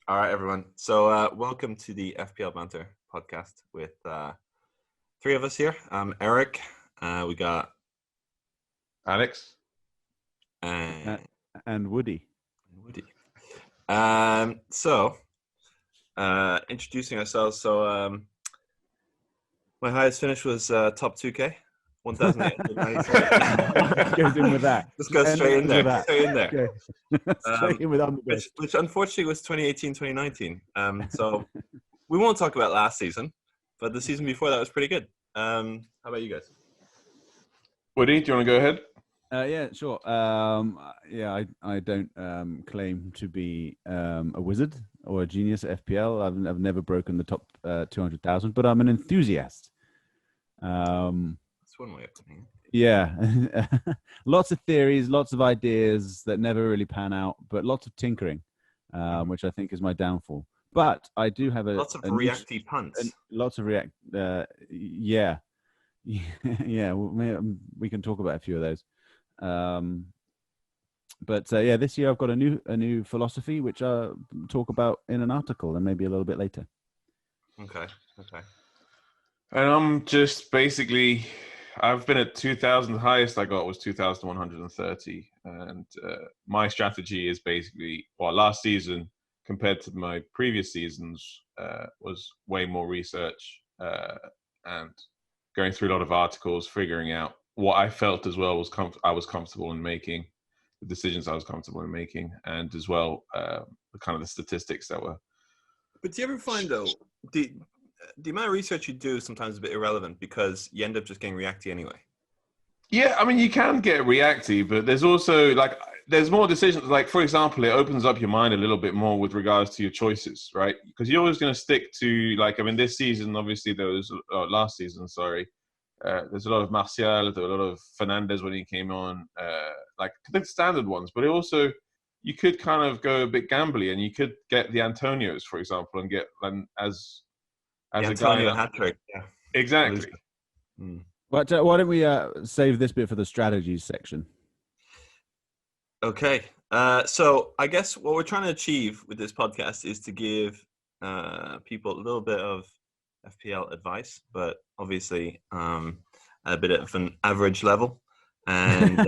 All right, everyone. So welcome to the FPL Banter podcast with three of us here. Eric, we got Alex, and Woody. Woody. Introducing ourselves. So my highest finish was top 2K, 1,897. Goes in with that. Let's go straight in there. Straight in there. Okay. Straight in with which unfortunately was 2018, 2019. So we won't talk about last season, but the season before that was pretty good. How about you guys? Woody, do you want to go ahead? Yeah, sure. I don't claim to be a wizard or a genius at FPL. I've never broken the top 200,000, but I'm an enthusiast. That's one way of putting it. Yeah, lots of theories, lots of ideas that never really pan out, but lots of tinkering, which I think is my downfall. But I do have lots of reacty punts. Lots of react. Yeah. We can talk about a few of those. But this year I've got a new philosophy which I'll talk about in an article and maybe a little bit later. Okay. And I'm just basically, I've been at 2,000. The highest I got was 2,130. And my strategy is basically, last season compared to my previous seasons was way more research and going through a lot of articles, figuring out what I felt as well I was comfortable in making, the decisions I was comfortable in making, and as well kind of the statistics that were. But do you ever find though the amount of research you do is sometimes a bit irrelevant because you end up just getting reacty anyway? Yeah, I mean you can get reacty, but there's also there's more decisions. Like for example, it opens up your mind a little bit more with regards to your choices, right? Because you're always going to stick to this season. Obviously, there was last season. Sorry. There's a lot of Martial, there's a lot of Fernandez when he came on, the standard ones. But you could kind of go a bit gambly, and you could get the Antonios, for example, and get as the a Antonio guy. Hat trick. Yeah, exactly. But why don't we save this bit for the strategies section? Okay. So I guess what we're trying to achieve with this podcast is to give people a little bit of FPL advice, but obviously a bit of an average level, and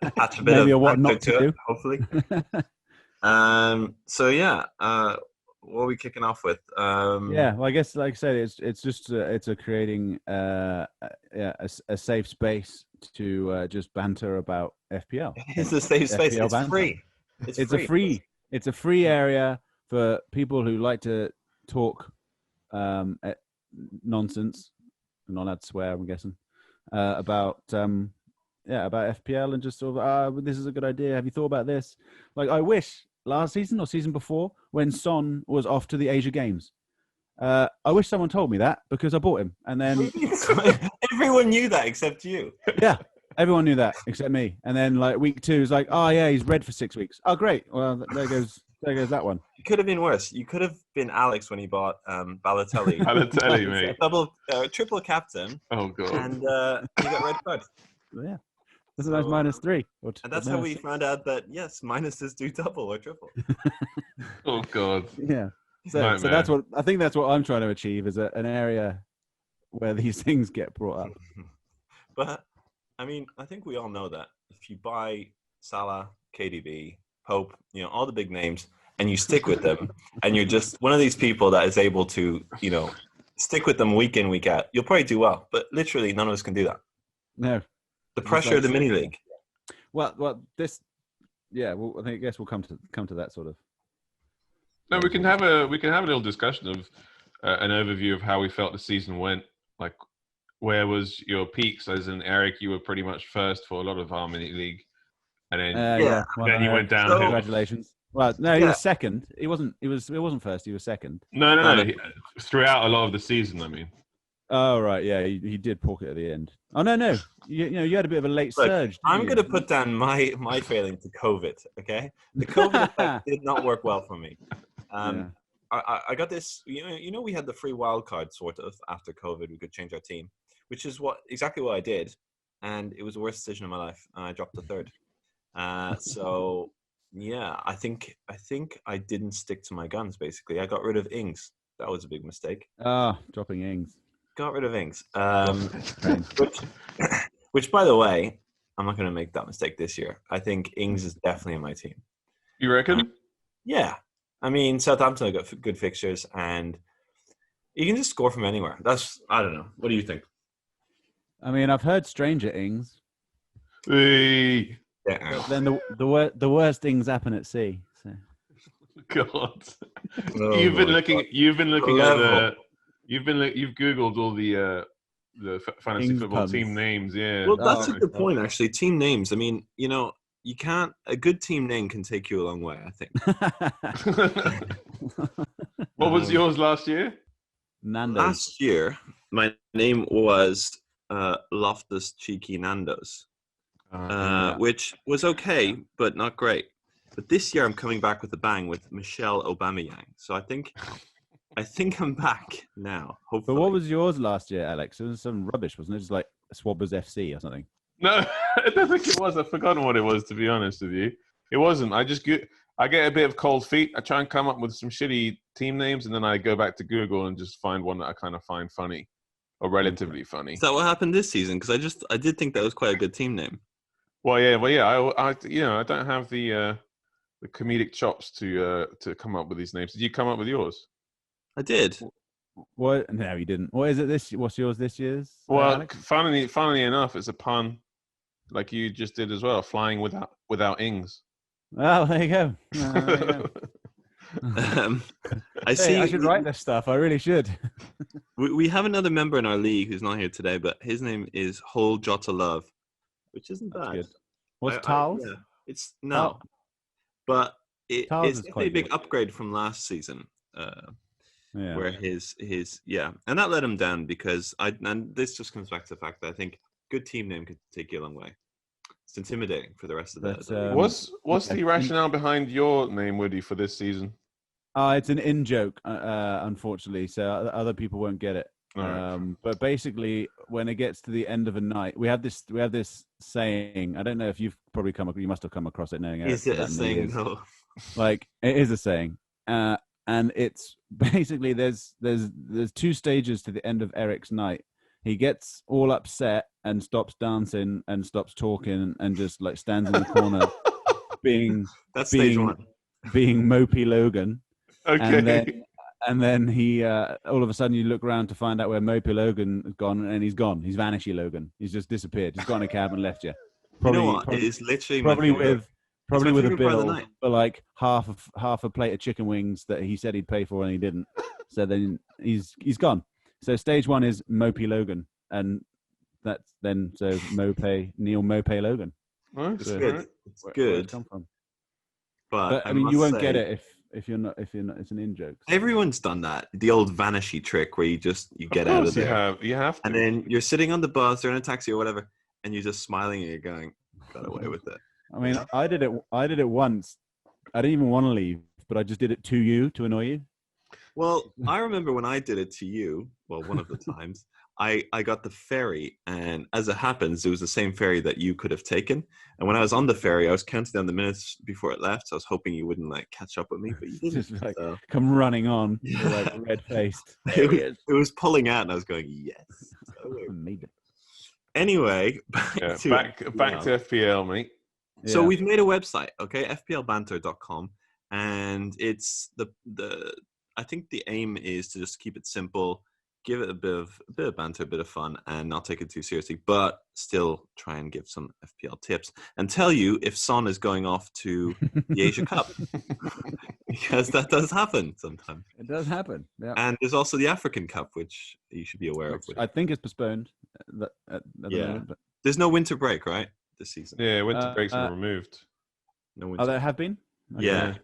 attach a bit maybe of what not to it, do. hopefully. What are we kicking off with? Well, I guess, like I said, it's just creating a safe space to just banter about FPL. It's a safe space. FPL It's banter. free. It's a free area for people who like to talk nonsense. I'm not allowed to swear, I'm guessing, about FPL and just sort of this is a good idea. Have you thought about this? Like I wish last season or season before when Son was off to the Asia Games. I wish someone told me that because I bought him, and then everyone knew that except you. Yeah, everyone knew that except me. And then week 2 is he's red for 6 weeks. Oh great, well there goes that one. It could have been worse. You could have been Alex when he bought Balotelli. Balotelli, mate. Triple captain. Oh god. And he got red card. Yeah. That's a nice -3. And that's how we found out that, yes, minuses do double or triple. Oh, God. Yeah. So that's what I think that's what I'm trying to achieve is an area where these things get brought up. But, I mean, I think we all know that if you buy Salah, KDB, Pope, all the big names, and you stick with them, and you're just one of these people that is able to, stick with them week in, week out, you'll probably do well. But literally, none of us can do that. No. The pressure of the mini league. Well, this, yeah. Well, I guess we'll come to that sort of. No, we can have a little discussion of an overview of how we felt the season went. Like, where was your peaks? As in, Eric, you were pretty much first for a lot of our mini league, and then then you went down. Congratulations. Well, no, he was second. He wasn't first. He was second. No. Throughout a lot of the season, I mean. Oh right, yeah, he did pocket at the end. Oh no, you had a bit of a late surge. I'm going to put down my failing to COVID. Okay, the COVID effect did not work well for me. I got this. We had the free wildcard sort of after COVID. We could change our team, which is exactly what I did, and it was the worst decision of my life. I dropped to third. So Yeah, I think I didn't stick to my guns. Basically, I got rid of Ings. That was a big mistake. Dropping Ings. Got rid of Ings. Train. Which, by the way, I'm not going to make that mistake this year. I think Ings is definitely in my team. You reckon? Yeah, I mean Southampton have got good fixtures, and you can just score from anywhere. I don't know. What do you think? I mean, I've heard Stranger Ings. Hey, Yeah. But then the worst things happen at sea. So. God, Oh you've been my looking. God. You've been looking at Level. the. You've googled all the fantasy Ings football puns. team names. Yeah. Well, that's Oh a my good God. point, actually. Team names. I mean, you can't. A good team name can take you a long way. I think. What was Um, yours last year? Nando's. Last year, my name was Loftus Cheeky Nando's, yeah. which was okay, but not great. But this year, I'm coming back with a bang with Michelle Aubameyang. So I think I'm back now. Hopefully. But what was yours last year, Alex? It was some rubbish, wasn't it? Just like Swabbers FC or something. No, I don't think it was. I've forgotten what it was, to be honest with you. It wasn't. I get a bit of cold feet. I try and come up with some shitty team names, and then I go back to Google and just find one that I kind of find funny or relatively funny. Is that what happened this season? Because I did think that was quite a good team name. Well, yeah. I don't have the comedic chops to come up with these names. Did you come up with yours? I did. What? No, you didn't. What is it? What's yours this year's? Well, Alex? funnily enough, it's a pun, like you just did as well. Flying without ings. Oh, there you go. There you go. I see. I should write this stuff. I really should. We have another member in our league who's not here today, but his name is Whole Jota Love, which isn't That's bad. good. What's Tals? Yeah, it's no, but Tals it's is definitely quite a big good. upgrade from last season. Yeah. Where his and that let him down because and this just comes back to the fact that I think good team name could take you a long way. It's intimidating for the rest of the league. What's the rationale behind your name, Woody, for this season? It's an in joke, unfortunately, so other people won't get it. Right. But basically, when it gets to the end of a night, we have this saying. I don't know if you've probably you must have come across it, knowing Is it a saying? No. Like it is a saying, and it's basically there's two stages to the end of Eric's night. He gets all upset and stops dancing and stops talking and just like stands in the corner, That's stage one. being mopey Logan. Okay. And then he all of a sudden you look around to find out where Mopey Logan has gone, and he's gone. He's vanishy Logan. He's just disappeared. He's got in a cab and left you. Probably, you know what? It is literally probably with a bill for like half a plate of chicken wings that he said he'd pay for and he didn't. So then he's gone. So stage one is Mopey Logan, and that's then so Neil Mopey Logan. Nice. It's good. It's good. Come from. But I mean, you won't get it if you're not. It's an in joke. So. Everyone's done that. The old vanishy trick where you get out of there. You have to. And then you're sitting on the bus or in a taxi or whatever, and you're just smiling and you're going, got away with it. I mean, I did it once. I didn't even want to leave, but I just did it to you to annoy you. Well, I remember when I did it to you, well, one of the times, I got the ferry, and as it happens, it was the same ferry that you could have taken. And when I was on the ferry, I was counting down the minutes before it left, so I was hoping you wouldn't like catch up with me, but you didn't. Just like come running on, like red faced. It was pulling out, and I was going, yes. Anyway, back to FPL, mate. So we've made a website, okay, FPLBanter.com, and it's the I think the aim is to just keep it simple, give it a bit of banter, a bit of fun, and not take it too seriously, but still try and give some FPL tips and tell you if Son is going off to the Asia Cup, because that does happen sometimes. It does happen, yeah. And there's also the African Cup, which you should be aware of. I think it's postponed. At the moment, but... There's no winter break, right, this season? Yeah, winter breaks are removed. No winter. Oh, there have been? Okay. Yeah.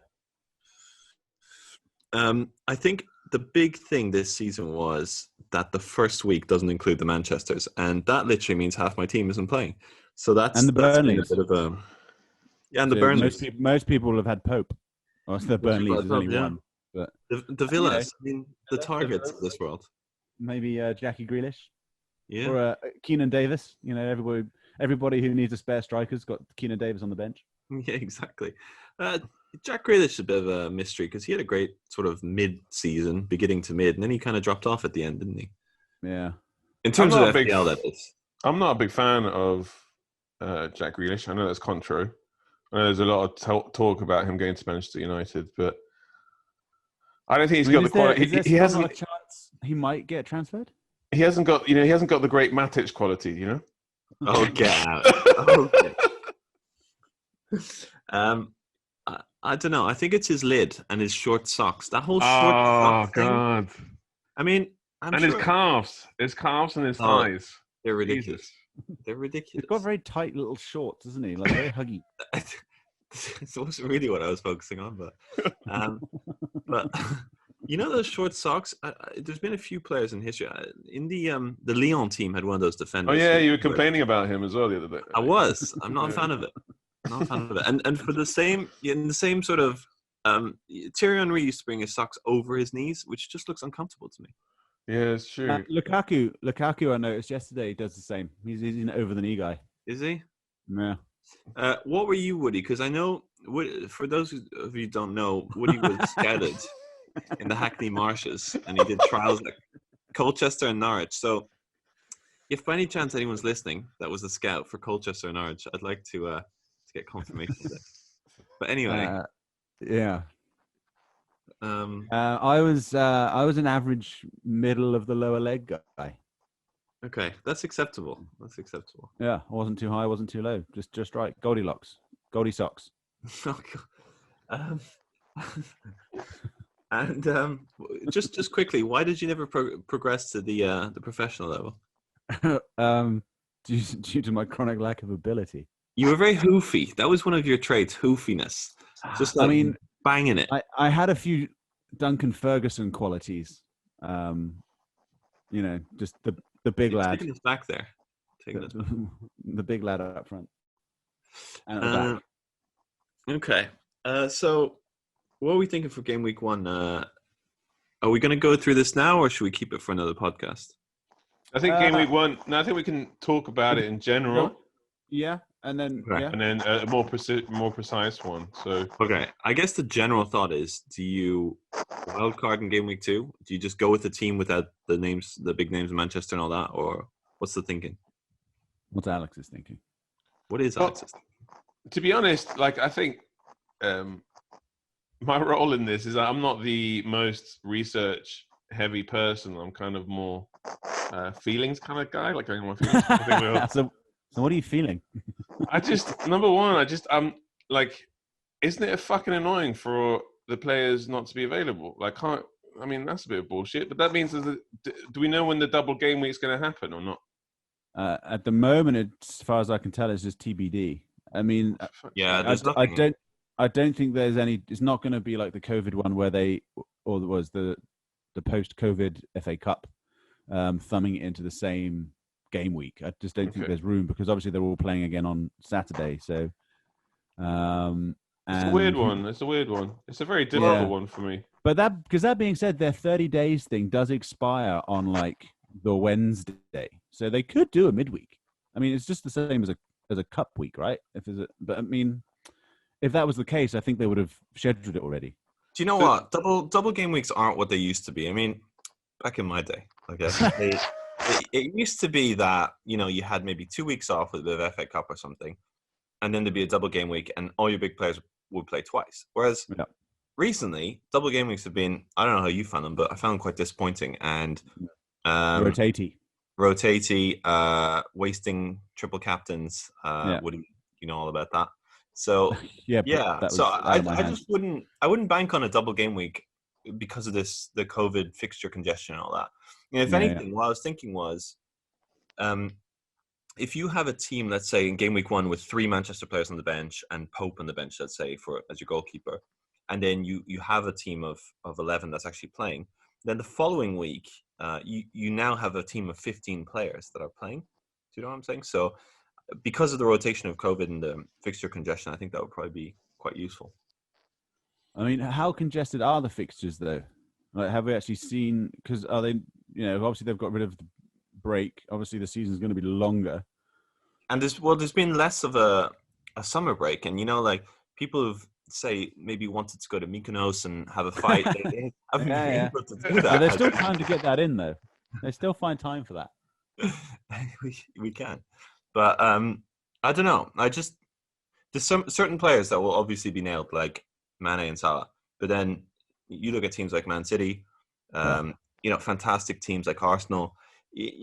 I think the big thing this season was that the first week doesn't include the Manchesters, and that literally means half my team isn't playing. So that's and the Burnleys. That's been a bit of a and so the Burnleys. Most people will have had Pope. Or the Burnleys is only one. But the Villas, I mean, the targets of this world. Maybe Jackie Grealish. Yeah. Or Keenan Davis. You know, everybody who needs a spare striker's got Keenan Davis on the bench. Yeah, exactly. Jack Grealish is a bit of a mystery because he had a great sort of mid-season, beginning to mid, and then he kind of dropped off at the end, didn't he? Yeah. In terms of not a big FPL, that is. I'm not a big fan of Jack Grealish. I know that's contrary. I know there's a lot of talk about him going to Manchester United, but I don't think he's got the quality. Is there He still hasn't. not a chance he might get transferred? He hasn't got. He hasn't got the great Matic quality. Oh, get out. Okay. I don't know. I think it's his lid and his short socks. That whole short sock thing. God! I mean, I'm His sure calves, and his thighs. they're ridiculous. Jesus. They're ridiculous. He's got very tight little shorts, doesn't he? Like very huggy. This wasn't really what I was focusing on, but you know those short socks. There's been a few players in history. In the Lyon team had one of those defenders. Oh yeah, you were complaining about him as well the other day. I was. I'm not a fan of it. Not a fan of it. And for the same in the same sort of Thierry Henry used to bring his socks over his knees, which just looks uncomfortable to me. Yeah, it's true. Lukaku, I noticed yesterday does the same. He's an over the knee guy. Is he? Yeah. What were you, Woody? Because I know, for those of you who don't know, Woody was scouted in the Hackney Marshes, and he did trials at Colchester and Norwich. So, if by any chance anyone's listening that was a scout for Colchester and Norwich, I'd like to get confirmation of this. But anyway, yeah. I was an average middle of the lower leg guy. Okay, that's acceptable. Yeah, I wasn't too high, I wasn't too low. Just right. Goldilocks. Goldie socks. Oh, and just quickly, why did you never progress to the professional level? Due to my chronic lack of ability. You were very hoofy. That was one of your traits, hoofiness. Just like, I mean, banging it. I had a few Duncan Ferguson qualities. Just the big lad. Taking us back there. The big lad up front. And at the back. Okay. So what are we thinking for game week 1? Are we going to go through this now, or should we keep it for another podcast? I think game week 1. No, I think we can talk about it in general. Yeah, and then a more precise one. So okay, I guess the general thought is: do you wildcard in game week 2? Do you just go with the team without the big names of Manchester and all that, or what's the thinking? What's Alex's thinking? What is Alex's thinking? To be honest, I think my role in this is I'm not the most research-heavy person. I'm kind of more feelings kind of guy. Like, going on my feelings. So what are you feeling? Number one, I'm like, isn't it fucking annoying for the players not to be available? That's a bit of bullshit. But that means, do we know when the double game week's going to happen or not? At the moment, as far as I can tell, it's just TBD. I mean, yeah, I don't think there's any. It's not going to be like the COVID one where the post-COVID FA Cup thumbing it into the same game week. I just don't think there's room because obviously they're all playing again on Saturday. So, it's a weird one. It's a very difficult one for me. But that being said, their 30 days thing does expire on like the Wednesday, so they could do a midweek. I mean, it's just the same as a cup week, right? But I mean, if that was the case, I think they would have scheduled it already. Do you know what? Double game weeks aren't what they used to be. I mean, back in my day, I guess it used to be that you had maybe 2 weeks off with the FA Cup or something, and then there'd be a double game week, and all your big players would play twice. Whereas recently, double game weeks have been, I don't know how you found them, but I found them quite disappointing and rotatey, wasting triple captains. Wouldn't you know all about that? So I wouldn't bank on a double game week because of the COVID fixture congestion and all that. If anything, what I was thinking was, if you have a team, let's say in game week 1 with 3 Manchester players on the bench and Pope on the bench, let's say as your goalkeeper, and then you have a team of 11 that's actually playing, then the following week you now have a team of 15 players that are playing. Do you know what I'm saying? So because of the rotation of COVID and the fixture congestion, I think that would probably be quite useful. I mean, how congested are the fixtures though? Like, have we actually seen? Because are they? Obviously they've got rid of the break. Obviously the season's going to be longer. And there's been less of a summer break, and like people say maybe wanted to go to Mykonos and have a fight, they haven't been Yeah. able to do that. There's still time to get that in, though. They still find time for that. we can, but I don't know. There's some certain players that will obviously be nailed, like Mane and Salah. But then you look at teams like Man City, fantastic teams like Arsenal.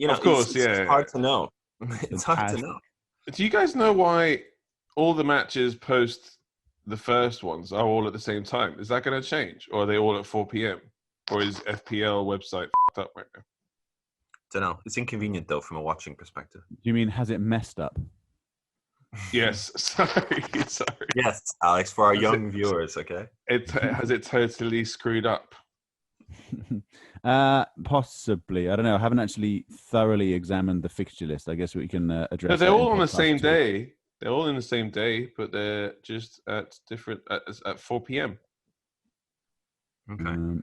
Of course, it's hard to know. It's hard to Fantastic. know. Do you guys know why all the matches post the first ones are all at the same time? Is that going to change, or are they all at 4 p.m.? Or is FPL website fucked up right now? Don't know. It's inconvenient though from a watching perspective. Do you mean has it messed up? Yes, sorry. Yes, Alex, for our Has young viewers, okay? Has it totally screwed up? Possibly. I don't know. I haven't actually thoroughly examined the fixture list. I guess we can address. No, they're that in all on the podcast same two. day. They're all in the same day, but they're just at different at 4 p.m. Okay.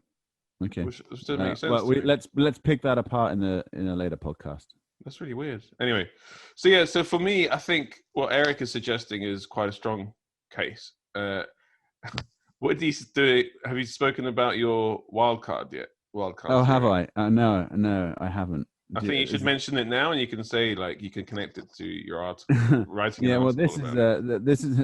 Okay. Which doesn't make sense. Well, to me. let's pick that apart in a later podcast. That's really weird. Anyway, so for me, I think what Eric is suggesting is quite a strong case. What do you do? Have you spoken about your wildcard yet? Wildcard. Oh, have I? No, I haven't. I think you should mention it now, and you can say you can connect it to your article. Writing. Yeah, an well, article this is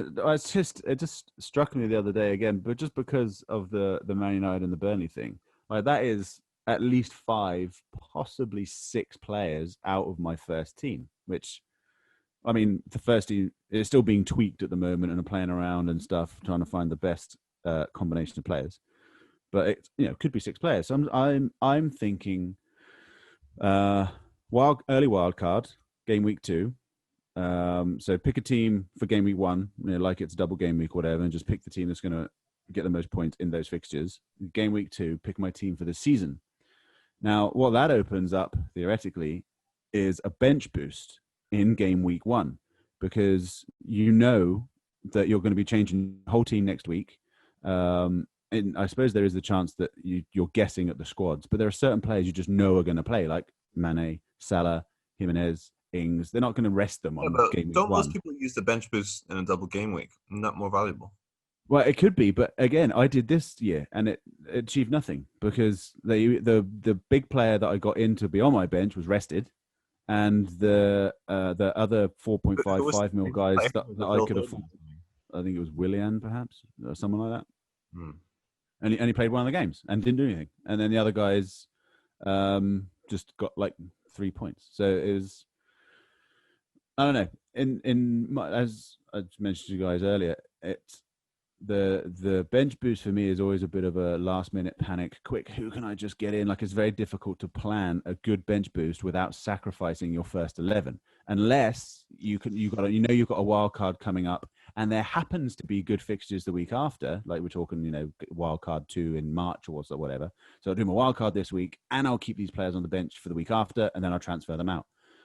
it just struck me the other day again, but just because of the Man United and the Burnley thing, like that is at least 5, possibly 6 players out of my first team. Which, I mean, the first team is still being tweaked at the moment and are playing around and stuff, trying to find the best combination of players. But it could be 6 players. So I'm thinking early wild card game week 2. So pick a team for game week 1, like it's double game week, whatever, and just pick the team that's going to get the most points in those fixtures. Game week 2, pick my team for the season. Now, what that opens up theoretically is a bench boost in game week 1, because you know that you're going to be changing the whole team next week. And I suppose there is the chance that you're guessing at the squads, but there are certain players you just know are going to play, like Mane, Salah, Jimenez, Ings. They're not going to rest them on game week 1. Don't most people use the bench boost in a double game week? Isn't that more valuable? Well, it could be, but again, I did this year and it achieved nothing, because the big player that I got in to be on my bench was rested, and the other 4.55 mil guys that I could afford, I think it was Willian perhaps, or someone like that. And he played one of the games and didn't do anything, and then the other guys just got 3 points. So it was, I don't know. As I mentioned to you guys earlier, it's the bench boost for me is always a bit of a last minute panic. Quick, who can I just get in? It's very difficult to plan a good bench boost without sacrificing your first 11, unless you've got a wild card coming up, and there happens to be good fixtures the week after. Like we're talking, wild card 2 in March or whatever. So I'll do my wild card this week, and I'll keep these players on the bench for the week after, and then I'll transfer them out.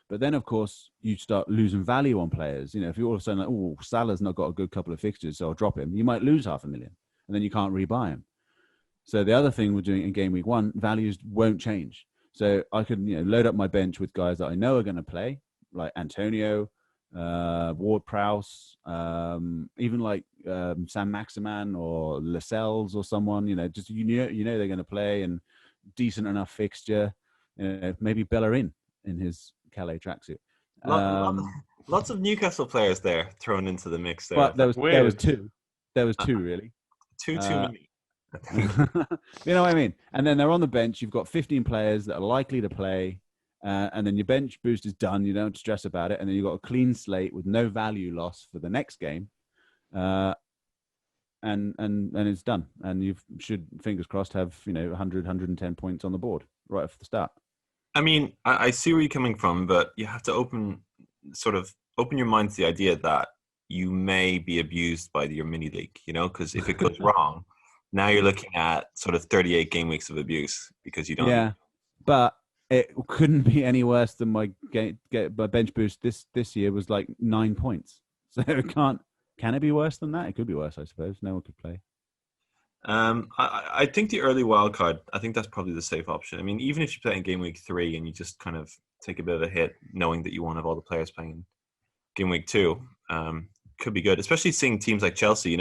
But then, of course, you start losing value on players. If you're all of a sudden Salah's not got a good couple of fixtures, so I'll drop him, you might lose 500,000, and then you can't rebuy him. So the other thing we're doing in game week 1, values won't change. So I could load up my bench with guys that I know are going to play, like Antonio, Ward-Prowse, even Sam Maximan or Lascelles or someone. Just they're going to play, and decent enough fixture. Maybe Bellerin in his Calais tracksuit. Lots of Newcastle players there thrown into the mix there. But there was 2. There was 2 really. Too many. You know what I mean? And then they're on the bench. You've got 15 players that are likely to play, and then your bench boost is done. You don't stress about it, and then you've got a clean slate with no value loss for the next game, and it's done. And you should, fingers crossed, have 100, 110 points on the board right off the start. I mean, I see where you're coming from, but you have to open your mind to the idea that you may be abused by your mini league, because if it goes wrong, now you're looking at sort of 38 game weeks of abuse because you don't. Yeah, but it couldn't be any worse than my bench boost this year was 9 points. So it can't. Can it be worse than that? It could be worse, I suppose. No one could play. I think the early wild card, I think that's probably the safe option. I mean, even if you play in game week 3 and you just kind of take a bit of a hit, knowing that you won't have all the players playing in game week 2, could be good. Especially seeing teams like Chelsea,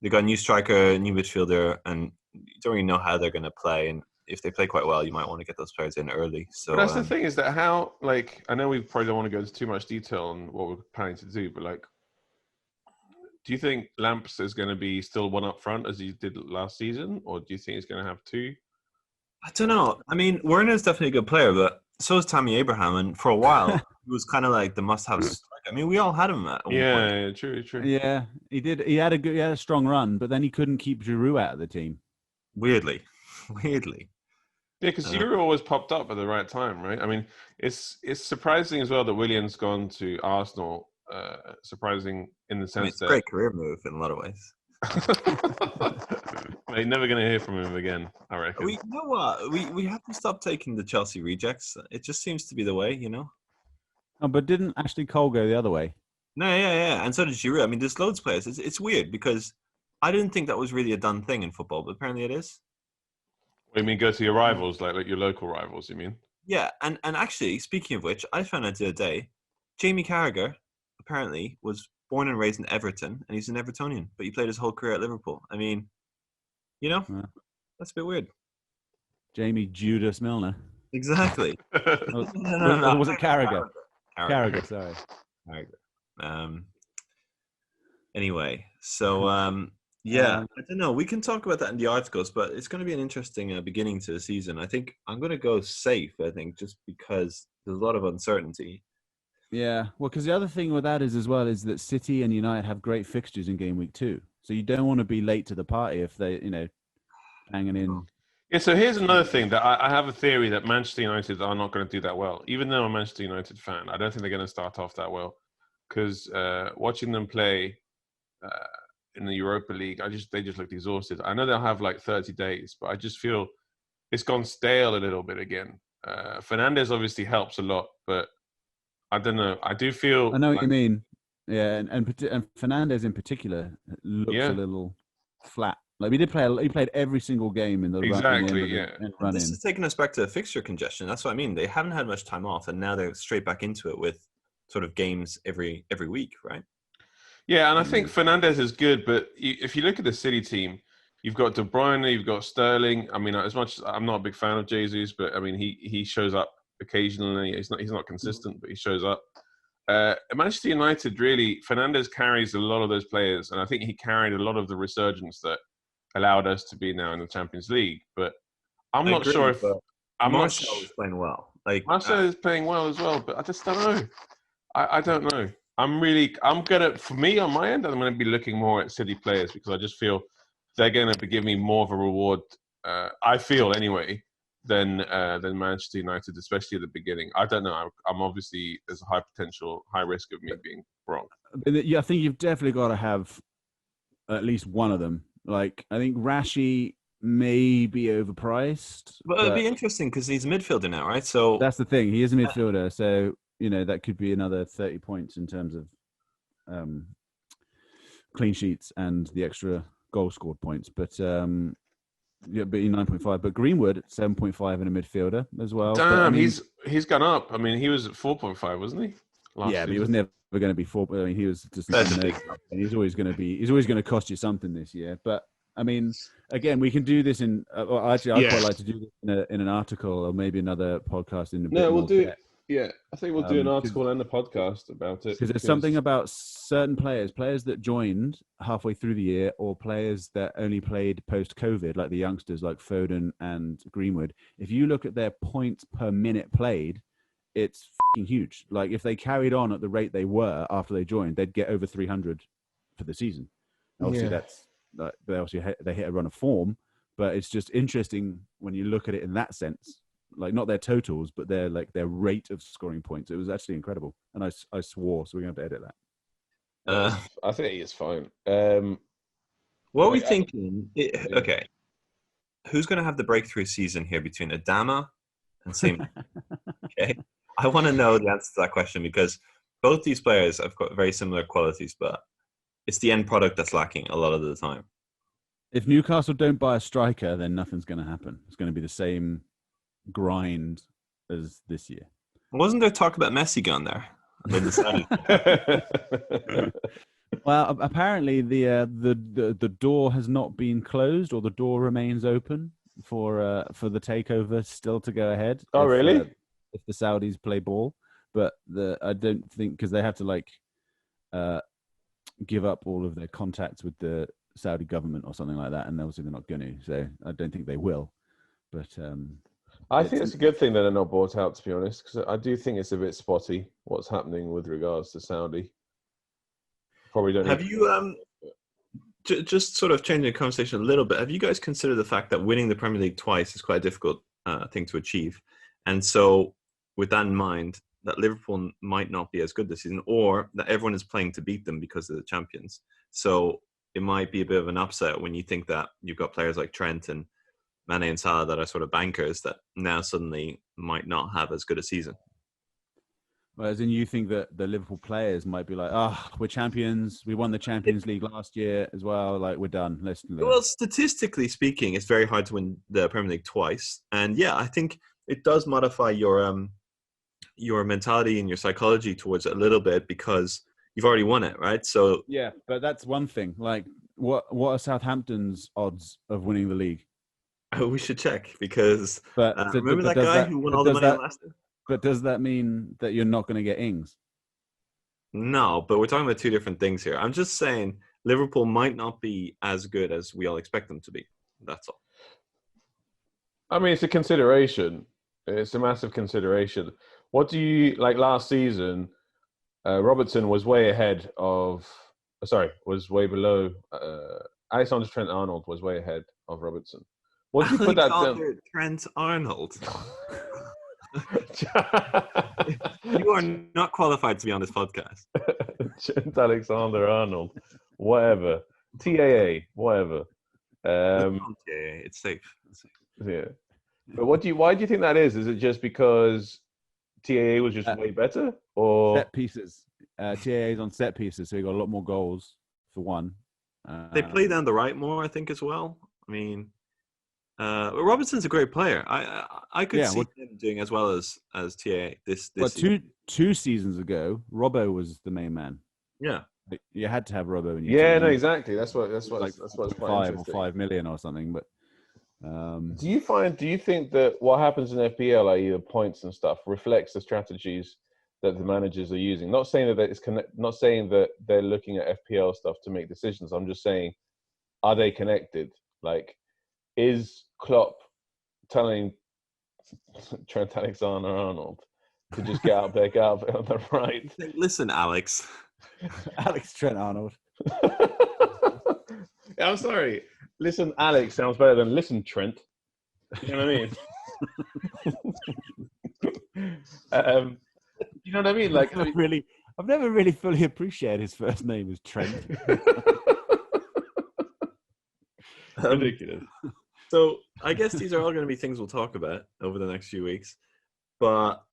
They got a new striker, new midfielder, and you don't really know how they're going to play. And if they play quite well, you might want to get those players in early. So But that's the thing is that how, like, I know we probably don't want to go into too much detail on what we're planning to do, but like, do you think Lamps is going to be still one up front as he did last season, or do you think he's going to have two? I don't know. I mean, Werner is definitely a good player, but so is Tammy Abraham. And for a while, he was kind of like the must-have strike. I mean, we all had him at one point. Yeah, true. Yeah, he did. He had a strong run, but then he couldn't keep Giroud out of the team. Weirdly. Yeah, because Giroud always popped up at the right time, right? I mean, it's surprising as well that Willian's gone to Arsenal. Surprising in the sense it's a great career move in a lot of ways. You're never going to hear from him again, I reckon. You know what? We have to stop taking the Chelsea rejects. It just seems to be the way, you know? Oh, but didn't Ashley Cole go the other way? No, yeah. And so did Giroud. I mean, there's loads of players. It's weird because I didn't think that was really a done thing in football, but apparently it is. What do you mean, go to your rivals, like your local rivals, you mean? Yeah, and actually, speaking of which, I found out the other day, Jamie Carragher apparently was born and raised in Everton, and he's an Evertonian, but he played his whole career at Liverpool. I mean, you know, that's a bit weird. Jamie Judas Milner. Exactly. No. Was it Carragher? Carragher, sorry. Carragher. Anyway, so yeah, I don't know. We can talk about that in the articles, but it's going to be an interesting beginning to the season. I think I'm going to go safe. I think just because there's a lot of uncertainty. Yeah, well, because the other thing with that is as well is that City and United have great fixtures in game week 2, so you don't want to be late to the party if they, hanging in. Yeah, so here's another thing that I have a theory that Manchester United are not going to do that well. Even though I'm a Manchester United fan, I don't think they're going to start off that well because watching them play in the Europa League, they just looked exhausted. I know they'll have like 30 days, but I just feel it's gone stale a little bit again. Fernandes obviously helps a lot, but I don't know. I do feel. I know what you mean. Yeah, and Fernandes in particular looks a little flat. Like he played every single game in the run. This is taking us back to fixture congestion. That's what I mean. They haven't had much time off, and now they're straight back into it with sort of games every week, right? Yeah, and I think Fernandes is good, but if you look at the City team, you've got De Bruyne, you've got Sterling. I mean, as much as I'm not a big fan of Jesus, but I mean he shows up occasionally. He's not consistent, but he shows up. Manchester United, really, Fernandes carries a lot of those players, and I think he carried a lot of the resurgence that allowed us to be now in the Champions League. But I'm not sure if Marcel is playing well. Like Marcel is playing well as well, but I just don't know. I don't know. For me on my end, I'm gonna be looking more at City players because I just feel they're gonna give me more of a reward. I feel anyway than Manchester United, especially at the beginning. I don't know. I'm obviously there's a high potential, high risk of me being wrong. Yeah, I think you've definitely got to have at least one of them. Like I think Rashi may be overpriced, but it'd be interesting because he's a midfielder now, right? So that's the thing. He is a midfielder, so that could be another 30 points in terms of clean sheets and the extra goal scored points. But yeah, but 9.5. But Greenwood at 7.5 in a midfielder as well. Damn, he's gone up. I mean, he was at 4.5, wasn't he? But he was never going to be 4. I mean, he was just. And he's always going to cost you something this year. But I mean, again, we can do this in. I'd quite like to do this in an article or maybe another podcast. We'll do it. Yeah, I think we'll do an article and a podcast about it. Because there's something about certain players that joined halfway through the year or players that only played post-COVID, like the youngsters like Foden and Greenwood. If you look at their points per minute played, it's fucking huge. Like if they carried on at the rate they were after they joined, they'd get over 300 for the season. Obviously, they hit a run of form, but it's just interesting when you look at it in that sense. Like not their totals, but their rate of scoring points. It was actually incredible, and I swore, so we're going to have to edit that. I think he is fine. What are we thinking? Okay, who's going to have the breakthrough season here between Adama and Seaman? Okay, I want to know the answer to that question because both these players have got very similar qualities, but it's the end product that's lacking a lot of the time. If Newcastle don't buy a striker, then nothing's going to happen. It's going to be the same grind as this year. Wasn't there talk about Messi gone there? And they decided. Well, apparently the door has not been closed, or the door remains open for the takeover still to go ahead. Oh, really? If the Saudis play ball, but I don't think, because they have to like uh, give up all of their contacts with the Saudi government or something like that, and obviously they're not going to. So I don't think they will. But I think it's a good thing that they're not bought out, to be honest, because I do think it's a bit spotty what's happening with regards to Saudi. Probably don't. Have you just sort of changing the conversation a little bit? Have you guys considered the fact that winning the Premier League twice is quite a difficult thing to achieve? And so, with that in mind, that Liverpool might not be as good this season, or that everyone is playing to beat them because they're the champions. So it might be a bit of an upset when you think that you've got players like Trent and Mane and Salah that are sort of bankers that now suddenly might not have as good a season. whereas in you think that the Liverpool players might be like, we're champions. We won the Champions League last year as well. Like, we're done. Well, statistically speaking, it's very hard to win the Premier League twice. And yeah, I think it does modify your mentality and your psychology towards it a little bit because you've already won it, right? So yeah, but that's one thing. Like, what are Southampton's odds of winning the league? we should check because But remember but that guy who won all the money last year? But does that mean that you're not going to get Ings? No, but we're talking about two different things here. I'm just saying Liverpool might not be as good as we all expect them to be. That's all. I mean, it's a consideration. It's a massive consideration. What do you like? Last season, Robertson was way ahead of. Was way below. Alexander Trent Arnold was way ahead of Robertson. What do you put that down? Trent Arnold. You are not qualified to be on this podcast. Trent Alexander Arnold, whatever. TAA, whatever. It's safe. Yeah. But why do you think that is? Is it just because TAA was just way better, or set pieces? TAA is on set pieces, so he got a lot more goals for one. They play down the right more, I think, as well. I mean, Robertson's a great player. I could see him doing as well as TAA this two seasons ago, Robbo was the main man. Yeah, you had to have Robbo in your team. No, exactly. That's what's quite 5 million or something. But do you think that what happens in FPL, like either points and stuff, reflects the strategies that the managers are using? Not saying that not saying that they're looking at FPL stuff to make decisions. I'm just saying, are they connected? Like, is Klopp telling Trent Alexander-Arnold to just get out there on the right? Listen, Alex. Alex Trent Arnold. I'm sorry. Listen, Alex sounds better than listen, Trent. You know what I mean? You know what I mean? Like, I've never really fully appreciated his first name as Trent. Ridiculous. So I guess these are all going to be things we'll talk about over the next few weeks. But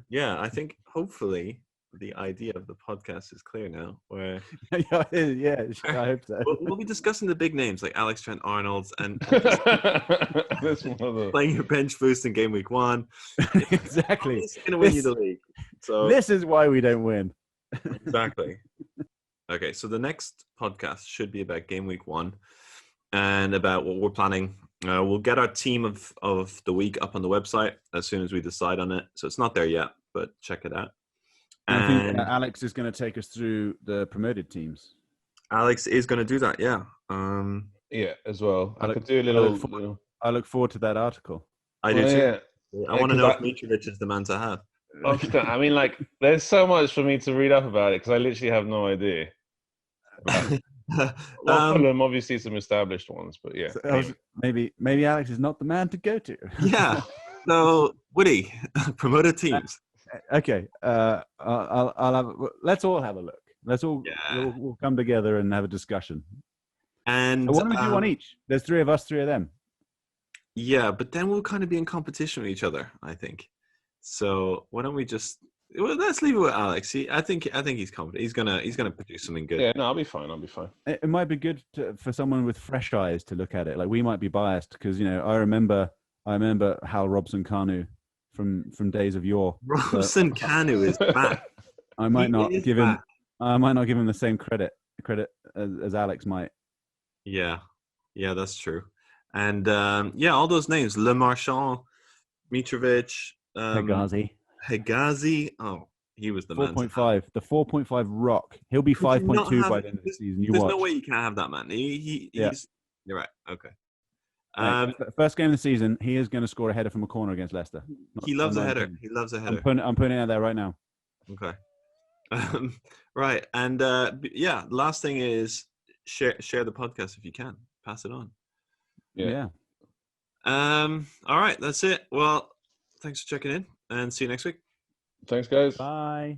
yeah, I think hopefully the idea of the podcast is clear now. Where yeah, I hope so. We'll be discussing the big names like Alex Trent Arnold and playing your bench boost in game week 1. Exactly. It's going to win you the league. So this is why we don't win. Exactly. Okay, so the next podcast should be about game week 1 and about what we're planning. We'll get our team of the week up on the website as soon as we decide on it. So it's not there yet, but check it out. And I think Alex is going to take us through the promoted teams. Alex is going to do that, yeah. Yeah, as well. I could do a little. I look forward to that article. I do too. Yeah. I want to know if Mitrovic is the man to have. I mean, like, there's so much for me to read up about it because I literally have no idea. Fulham, obviously some established ones, but yeah. So maybe Alex is not the man to go to. Yeah. So, Woody, promoted teams. Okay. Let's all have a look. We'll come together and have a discussion. And what do we do on each? There's 3 of us, 3 of them. Yeah, but then we'll kind of be in competition with each other, I think. So why don't we just let's leave it with Alex. I think he's confident. He's gonna produce something good. Yeah, no, I'll be fine. It might be good for someone with fresh eyes to look at it. Like, we might be biased because I remember Hal Robson-Kanu from days of yore. Robson-Kanu is back. I might not give him I might not give him the same credit as Alex might. Yeah, that's true. And all those names: Le Marchand, Mitrovic, Hegazi. Oh, he was the man. 4.5. The 4.5 rock. He'll be 5.2 by the end of the season. There's no way you can have that, man. He's. You're right. Okay. First game of the season, he is going to score a header from a corner against Leicester. He loves a header. He loves a header. I'm putting it out there right now. Okay. Right. And last thing is share the podcast if you can. Pass it on. Yeah. All right. That's it. Well, thanks for checking in and see you next week. Thanks, guys. Bye.